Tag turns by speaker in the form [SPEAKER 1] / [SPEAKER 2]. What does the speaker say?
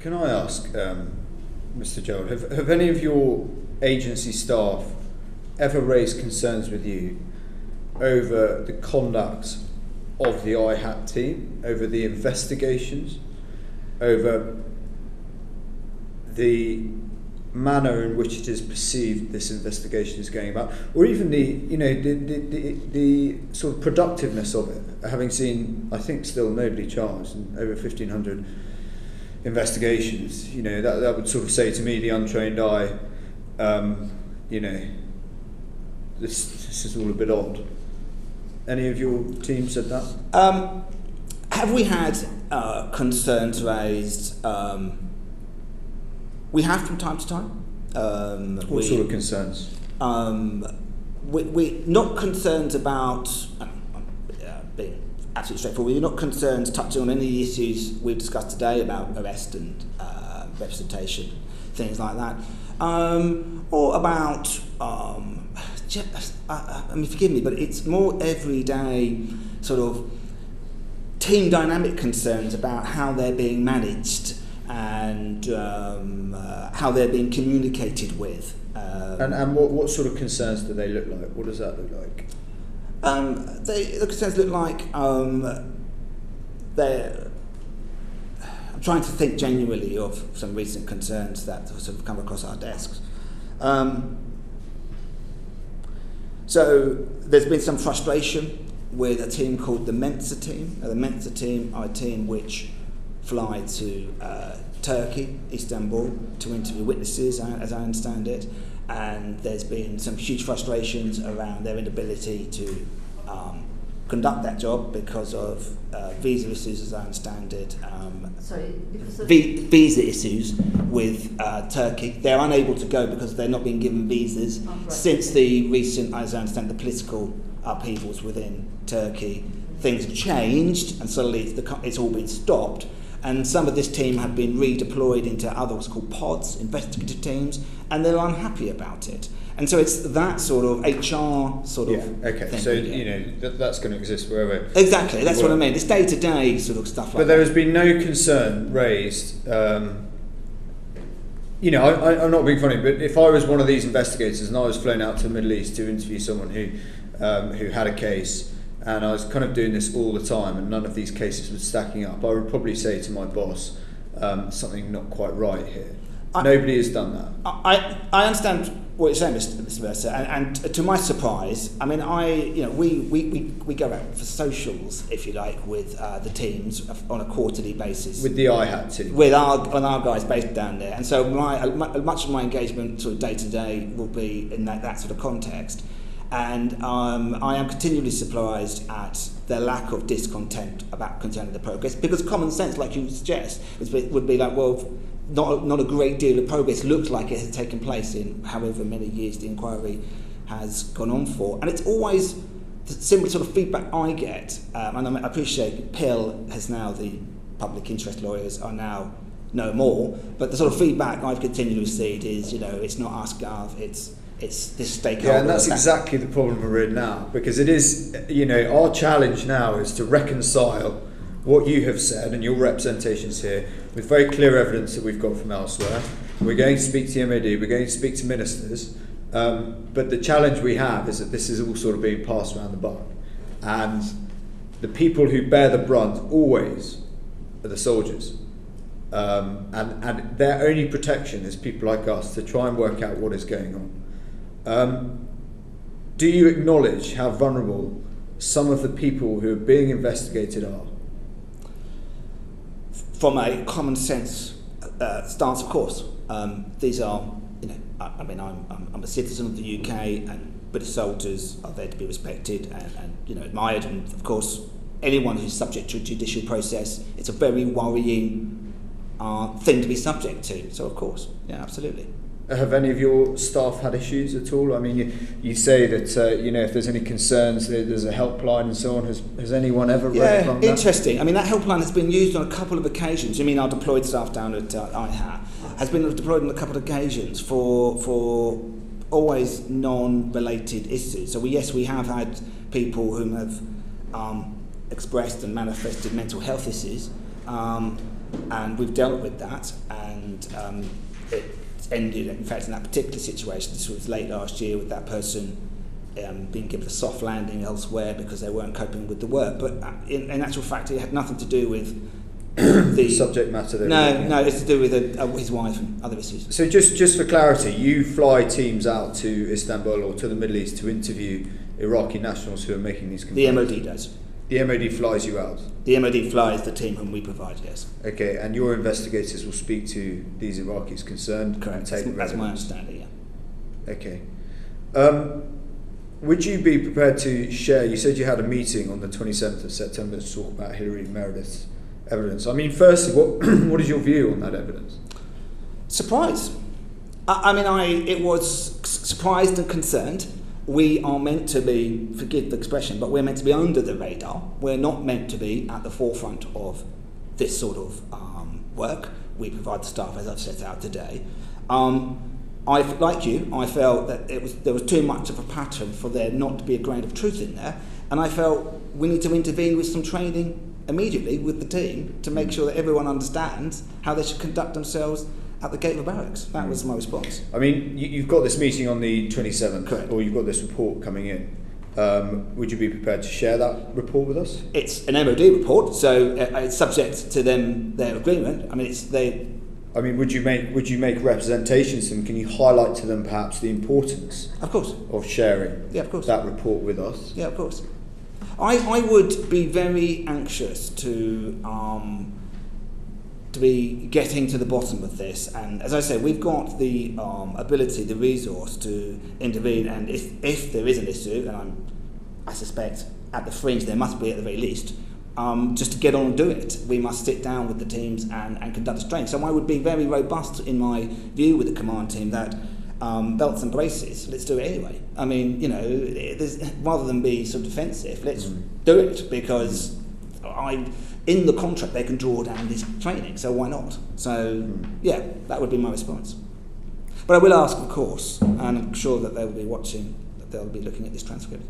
[SPEAKER 1] Can I ask, Mr. Gerald, have any of your agency staff ever raised concerns with you over the conduct of the IHAT team, over the investigations, over the manner in which it is perceived this investigation is going about, or even the sort of productiveness of it, having seen, I think, still nobody charged and over 1,500 investigations, that would sort of say to me, the untrained eye, this is all a bit odd. Any of your team said that?
[SPEAKER 2] Have we had concerns raised? We have from time to time.
[SPEAKER 1] What sort of concerns?
[SPEAKER 2] We're not concerned about, being absolutely straightforward, we're not concerned touching on any issues we've discussed today about arrest and representation, things like that. Or about, forgive me, but it's more everyday sort of team dynamic concerns about how they're being managed and how they're being communicated with.
[SPEAKER 1] And what sort of concerns do they look like? What does that look like?
[SPEAKER 2] The concerns look like they're. I'm trying to think genuinely of some recent concerns that sort of come across our desks. So there's been some frustration with a team called the Mensa team. The Mensa team are a team which fly to Turkey, Istanbul, to interview witnesses, as I understand it, and there's been some huge frustrations around their inability to conduct that job because of visa issues, as I understand it.
[SPEAKER 3] Because of
[SPEAKER 2] visa issues with Turkey. They're unable to go because they're not being given visas since the recent, as I understand, the political upheavals within Turkey. Things have changed, and suddenly it's all been stopped. And some of this team have been redeployed into other what's called pods, investigative teams, and they're unhappy about it. And so it's that sort of HR sort of thing.
[SPEAKER 1] So, that's going to exist wherever.
[SPEAKER 2] Exactly, that's what I mean. It's day-to-day sort of stuff like that.
[SPEAKER 1] But there has been no concern raised. I'm not being funny, but if I was one of these investigators and I was flown out to the Middle East to interview someone who had a case, and I was kind of doing this all the time and none of these cases were stacking up, I would probably say to my boss, something not quite right here. Nobody has done that.
[SPEAKER 2] I understand what you're saying, Mr. Mercer, and to my surprise, I mean, we go out for socials, if you like, with the teams on a quarterly basis.
[SPEAKER 1] With the IHAT team.
[SPEAKER 2] With our guys based down there, and so much of my engagement sort of day to day will be in that sort of context. And I am continually surprised at the lack of discontent about concerning the progress, because common sense, like you suggest, would be like, well, not a great deal of progress looks like it has taken place in however many years the inquiry has gone on for. And it's always the similar sort of feedback I get, and I appreciate PIL has now, the public interest lawyers are now no more, but the sort of feedback I've continually received is, it's not us, Gov, it's this stakeholder.
[SPEAKER 1] Yeah, and that's exactly the problem we're in now, because it is, our challenge now is to reconcile what you have said and your representations here with very clear evidence that we've got from elsewhere. We're going to speak to the MOD, we're going to speak to ministers, but the challenge we have is that this is all sort of being passed around the buck, and the people who bear the brunt always are the soldiers. And their only protection is people like us to try and work out what is going on. Do you acknowledge how vulnerable some of the people who are being investigated are?
[SPEAKER 2] From a common sense stance, of course. These are, I'm a citizen of the UK, and British soldiers are there to be respected and admired, and of course, anyone who's subject to a judicial process, it's a very worrying thing to be subject to. So, of course, yeah, absolutely.
[SPEAKER 1] Have any of your staff had issues at all? I mean, you say that if there's any concerns, there's a helpline and so on. Has anyone ever read from that?
[SPEAKER 2] Yeah, interesting. I mean, that helpline has been used on a couple of occasions. Our deployed staff down at IHAT has been deployed on a couple of occasions for always non-related issues. So we have had people who have expressed and manifested mental health issues, and we've dealt with that. and it ended, in fact, in that particular situation, this was late last year, with that person being given a soft landing elsewhere because they weren't coping with the work. But in actual fact, it had nothing to do with the
[SPEAKER 1] subject matter.
[SPEAKER 2] No, it's to do with his wife and other issues.
[SPEAKER 1] So just for clarity, you fly teams out to Istanbul or to the Middle East to interview Iraqi nationals who are making these complaints?
[SPEAKER 2] The MOD does.
[SPEAKER 1] The MOD flies you out?
[SPEAKER 2] The MOD flies the team whom we provide, yes.
[SPEAKER 1] Okay, and your investigators will speak to these Iraqis concerned?
[SPEAKER 2] Correct, that's my understanding, yeah.
[SPEAKER 1] Okay. Would you be prepared to share, you said you had a meeting on the 27th of September to talk about Hillary Meredith's evidence. I mean, firstly, what is your view on that evidence?
[SPEAKER 2] Surprise. It was surprised and concerned. We are meant to be, forgive the expression, but we're meant to be under the radar. We're not meant to be at the forefront of this sort of work. We provide the staff, as I've set out today. Like you, I felt that there was too much of a pattern for there not to be a grain of truth in there, and I felt we need to intervene with some training immediately with the team to make sure that everyone understands how they should conduct themselves at the gate of barracks. That was my response.
[SPEAKER 1] I mean, you've got this meeting on the 27th,
[SPEAKER 2] correct,
[SPEAKER 1] or you've got this report coming in. Would you be prepared to share that report with us?
[SPEAKER 2] It's an MOD report, so it's subject to their agreement. Would you make representations to them? Can you highlight to them perhaps the importance, of course,
[SPEAKER 1] of sharing that report with us?
[SPEAKER 2] Yeah, of course. I would be very anxious to be getting to the bottom of this, and as I say, we've got the ability, the resource to intervene, and if there is an issue, and I suspect at the fringe there must be at the very least, just to get on and do it, we must sit down with the teams and conduct a training. So I would be very robust in my view with the command team that belts and braces, let's do it anyway. I mean, rather than be sort of defensive, let's do it, because in the contract they can draw down this training, so why not? So yeah, that would be my response. But I will ask, of course, and I'm sure that they will be watching, that they'll be looking at this transcript.